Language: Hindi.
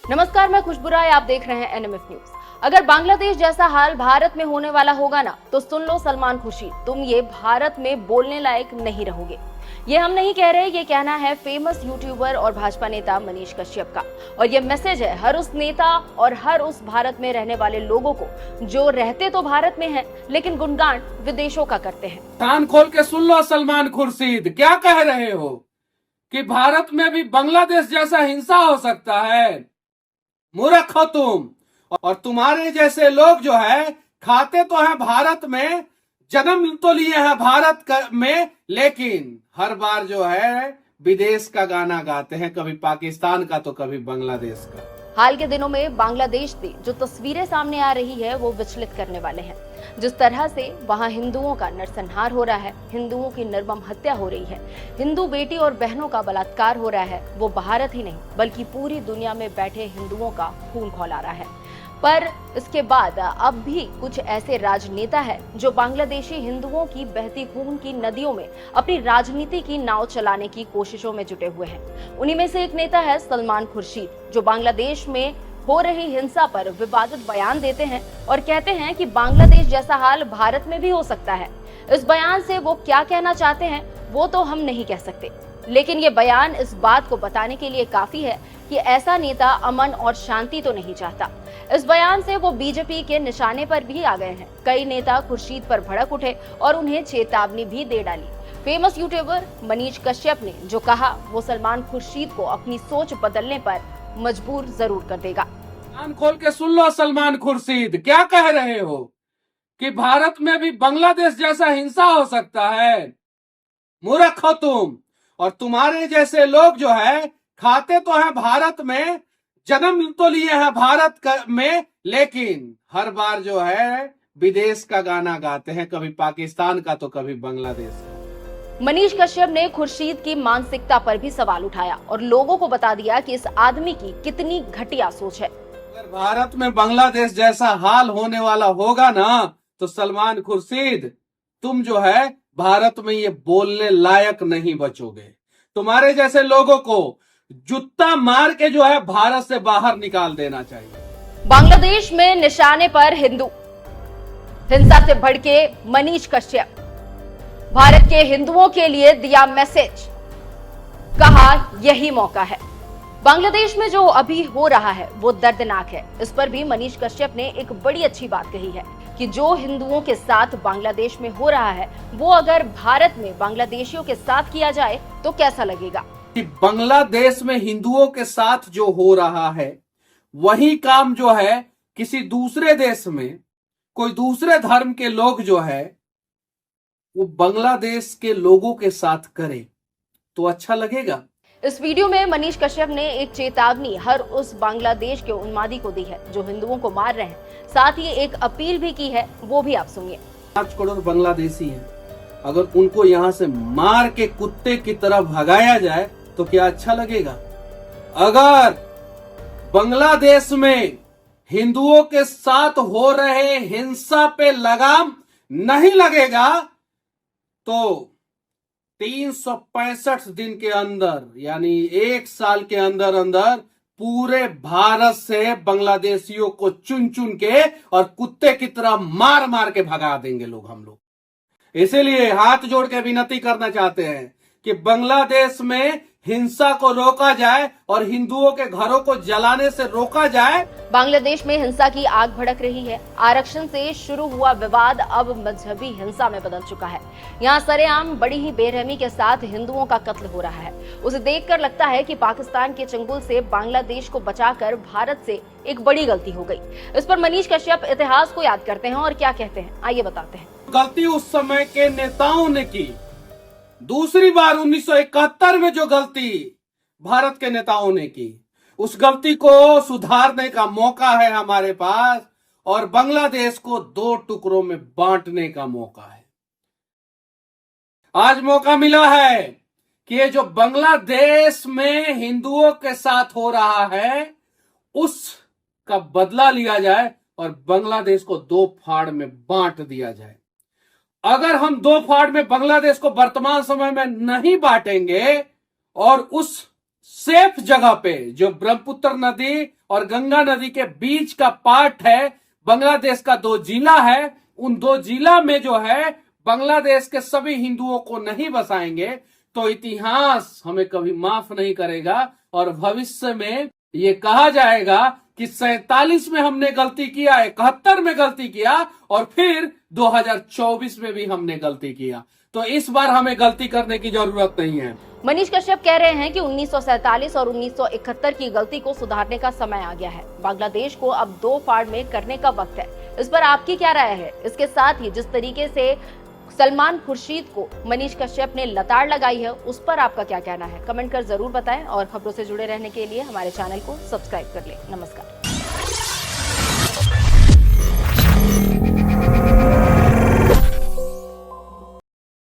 नमस्कार, मैं खुशबू राय, आप देख रहे हैं एनएमएफ न्यूज। अगर बांग्लादेश जैसा हाल भारत में होने वाला होगा ना, तो सुन लो सलमान खुर्शीद, तुम ये भारत में बोलने लायक नहीं रहोगे। ये हम नहीं कह रहे, ये कहना है फेमस यूट्यूबर और भाजपा नेता मनीष कश्यप का। और ये मैसेज है हर उस नेता और हर उस भारत में रहने वाले लोगों को जो रहते तो भारत में हैं, लेकिन गुणगान विदेशों का करते हैं। कान खोल के सुन लो सलमान खुर्शीद, क्या कह रहे हो कि भारत में भी बांग्लादेश जैसा हिंसा हो सकता है? मूर्ख हो तुम। और तुम्हारे जैसे लोग जो है खाते तो हैं भारत में, जन्म तो लिए हैं भारत में, लेकिन हर बार जो है विदेश का गाना गाते हैं, कभी पाकिस्तान का तो कभी बांग्लादेश का। हाल के दिनों में बांग्लादेश से जो तस्वीरें सामने आ रही है वो विचलित करने वाले हैं। जिस तरह से वहां हिंदुओं का नरसंहार हो रहा है, हिंदुओं की निर्मम हत्या हो रही है, हिंदू बेटी और बहनों का बलात्कार हो रहा है, वो भारत ही नहीं बल्कि पूरी दुनिया में बैठे हिंदुओं का खून खौला रहा है। पर इसके बाद अब भी कुछ ऐसे राजनेता हैं जो बांग्लादेशी हिंदुओं की बहती खून की नदियों में अपनी राजनीति की नाव चलाने की कोशिशों में जुटे हुए हैं। उन्हीं में से एक नेता है सलमान खुर्शीद, जो बांग्लादेश में हो रही हिंसा पर विवादित बयान देते हैं और कहते हैं कि बांग्लादेश जैसा हाल भारत में भी हो सकता है। इस बयान से वो क्या कहना चाहते हैं वो तो हम नहीं कह सकते, लेकिन ये बयान इस बात को बताने के लिए काफी है कि ऐसा नेता अमन और शांति तो नहीं चाहता। इस बयान से वो बीजेपी के निशाने पर भी आ गए हैं। कई नेता खुर्शीद पर भड़क उठे और उन्हें चेतावनी भी दे डाली। फेमस यूट्यूबर मनीष कश्यप ने जो कहा वो सलमान खुर्शीद को अपनी सोच बदलने पर मजबूर जरूर कर देगा। कान खोल के सुन लो सलमान खुर्शीद, क्या कह रहे हो कि भारत में भी बांग्लादेश जैसा हिंसा हो सकता है? मूर्ख हो तुम। और तुम्हारे जैसे लोग जो है खाते तो हैं भारत में, जन्म तो लिए हैं भारत में, लेकिन हर बार जो है विदेश का गाना गाते हैं, कभी पाकिस्तान का तो कभी बांग्लादेश का। मनीष कश्यप ने खुर्शीद की मानसिकता पर भी सवाल उठाया और लोगों को बता दिया कि इस आदमी की कितनी घटिया सोच है। अगर भारत में बांग्लादेश जैसा हाल होने वाला होगा ना, तो सलमान खुर्शीद तुम जो है भारत में ये बोलने लायक नहीं बचोगे। तुम्हारे जैसे लोगों को जूता मार के जो है भारत से बाहर निकाल देना चाहिए। बांग्लादेश में निशाने पर हिंदू, हिंसा से भड़के मनीष कश्यप, भारत के हिंदुओं के लिए दिया मैसेज, कहा यही मौका है। बांग्लादेश में जो अभी हो रहा है वो दर्दनाक है। इस पर भी मनीष कश्यप ने एक बड़ी अच्छी बात कही है कि जो हिंदुओं के साथ बांग्लादेश में हो रहा है वो अगर भारत में बांग्लादेशियों के साथ किया जाए तो कैसा लगेगा। कि बांग्लादेश में हिंदुओं के साथ जो हो रहा है वही काम जो है किसी दूसरे देश में कोई दूसरे धर्म के लोग जो है वो बांग्लादेश के लोगों के साथ करे तो अच्छा लगेगा। इस वीडियो में मनीष कश्यप ने एक चेतावनी हर उस बांग्लादेश के उन्मादी को दी है जो हिंदुओं को मार रहे हैं। साथ ही एक अपील भी की है, वो भी आप सुनिए। 5 करोड़ बांग्लादेशी हैं, अगर उनको यहाँ से मार के कुत्ते की तरह भगाया जाए तो क्या अच्छा लगेगा? अगर बांग्लादेश में हिंदुओं के साथ हो रहे हिंसा पे लगाम नहीं लगेगा तो 365 दिन के अंदर यानी 1 साल के अंदर अंदर पूरे भारत से बांग्लादेशियों को चुन चुन के और कुत्ते की तरह मार मार के भगा देंगे हम लोग। इसीलिए हाथ जोड़ के विनती करना चाहते हैं कि बांग्लादेश में हिंसा को रोका जाए और हिंदुओं के घरों को जलाने से रोका जाए। बांग्लादेश में हिंसा की आग भड़क रही है। आरक्षण से शुरू हुआ विवाद अब मजहबी हिंसा में बदल चुका है। यहाँ सरेआम बड़ी ही बेरहमी के साथ हिंदुओं का कत्ल हो रहा है। उसे देखकर लगता है कि पाकिस्तान के चंगुल से बांग्लादेश को बचाकर भारत से एक बड़ी गलती हो गई। इस पर मनीष कश्यप इतिहास को याद करते हैं और क्या कहते हैं, आइए बताते हैं। गलती उस समय के नेताओं ने की, दूसरी बार 1971 में जो गलती भारत के नेताओं ने की, उस गलती को सुधारने का मौका है हमारे पास और बांग्लादेश को 2 टुकड़ों में बांटने का मौका है। आज मौका मिला है कि ये जो बांग्लादेश में हिंदुओं के साथ हो रहा है उसका बदला लिया जाए और बांग्लादेश को दो फाड़ में बांट दिया जाए। अगर हम दो फाड़ में बांग्लादेश को वर्तमान समय में नहीं बांटेंगे और उस सेफ जगह पे जो ब्रह्मपुत्र नदी और गंगा नदी के बीच का पार्ट है, बांग्लादेश का 2 जिला है, उन 2 जिला में जो है बांग्लादेश के सभी हिंदुओं को नहीं बसाएंगे तो इतिहास हमें कभी माफ नहीं करेगा और भविष्य में ये कहा जाएगा कि 47 में हमने गलती किया, 71 में गलती किया और फिर 2024 में भी हमने गलती किया। तो इस बार हमें गलती करने की जरूरत नहीं है। मनीष कश्यप कह रहे हैं कि 1947 और 1971 की गलती को सुधारने का समय आ गया है। बांग्लादेश को अब 2 फाड़ में करने का वक्त है। इस पर आपकी क्या राय है? इसके साथ ही जिस तरीके से सलमान खुर्शीद को मनीष कश्यप ने लताड़ लगाई है, उस पर आपका क्या कहना है? कमेंट कर जरूर बताएं और खबरों से जुड़े रहने के लिए हमारे चैनल को सब्सक्राइब कर लें। नमस्कार।